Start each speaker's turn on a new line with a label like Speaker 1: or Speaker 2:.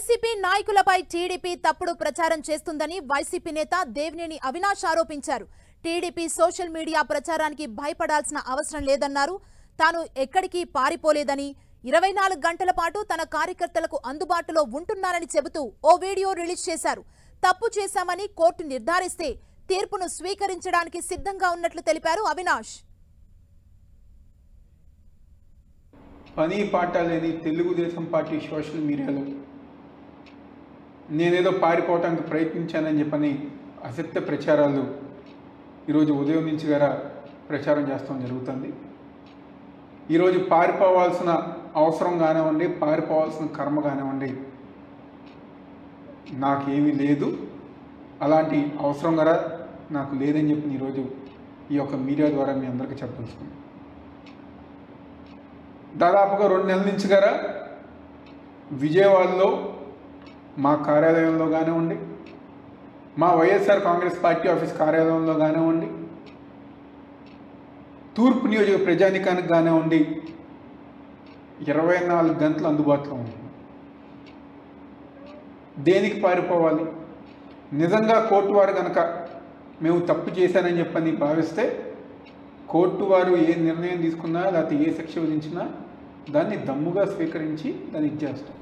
Speaker 1: YCP నాయకులపై TDP తప్పుడు ప్రచారం చేస్తుందని వైసీపీ నేత దేవినేని అవినాష్ ఆరోపించారు. టీడీపీ సోషల్ మీడియా ప్రచారానికి భయపడాల్సిన అవసరం లేదన్నారు. తాను ఎక్కడికి పారిపోలేదని 24 గంటల పాటు తన కార్యకర్తలకు అందుబాటులో ఉంటున్నానని చెబుతూ ఓ వీడియో రిలీజ్ చేశారు. తప్పు చేశామని కోర్టు నిర్ధారిస్తే తీర్పును స్వీకరించడానికి సిద్ధంగా ఉన్నట్లు తెలిపారు అవినాష్.
Speaker 2: పని పాట లేని తెలుగుదేశం పార్టీ సోషల్ మీడియాలో నేనేదో పారిపోవటానికి ప్రయత్నించానని చెప్పని అసత్య ప్రచారాలు ఈరోజు ఉదయం నుంచి గారా ప్రచారం చేస్తాం జరుగుతుంది. ఈరోజు పారిపోవాల్సిన అవసరం కానివ్వండి, పారిపోవాల్సిన కర్మ కానివ్వండి నాకేమీ లేదు, అలాంటి అవసరం కూడా నాకు లేదని చెప్పి ఈరోజు ఈ యొక్క మీడియా ద్వారా మీ అందరికీ చెప్పదలుచుకున్నాను. దాదాపుగా 2 నెలల నుంచి గారా విజయవాడలో మా కార్యాలయంలో కానివ్వండి, మా వైఎస్ఆర్ కాంగ్రెస్ పార్టీ ఆఫీస్ కార్యాలయంలో కానివ్వండి, తూర్పు నియోజక ప్రజానికానికి కానివ్వండి 24 గంటలు అందుబాటులో ఉంటుంది. దేనికి పారిపోవాలి? నిజంగా కోర్టు వారు కనుక మేము తప్పు చేశానని చెప్పని భావిస్తే కోర్టు వారు ఏ నిర్ణయం తీసుకున్నా లేకపోతే ఏ శిక్ష విధించినా దాన్ని దమ్ముగా స్వీకరించి దాన్ని ఇచ్చేస్తాం.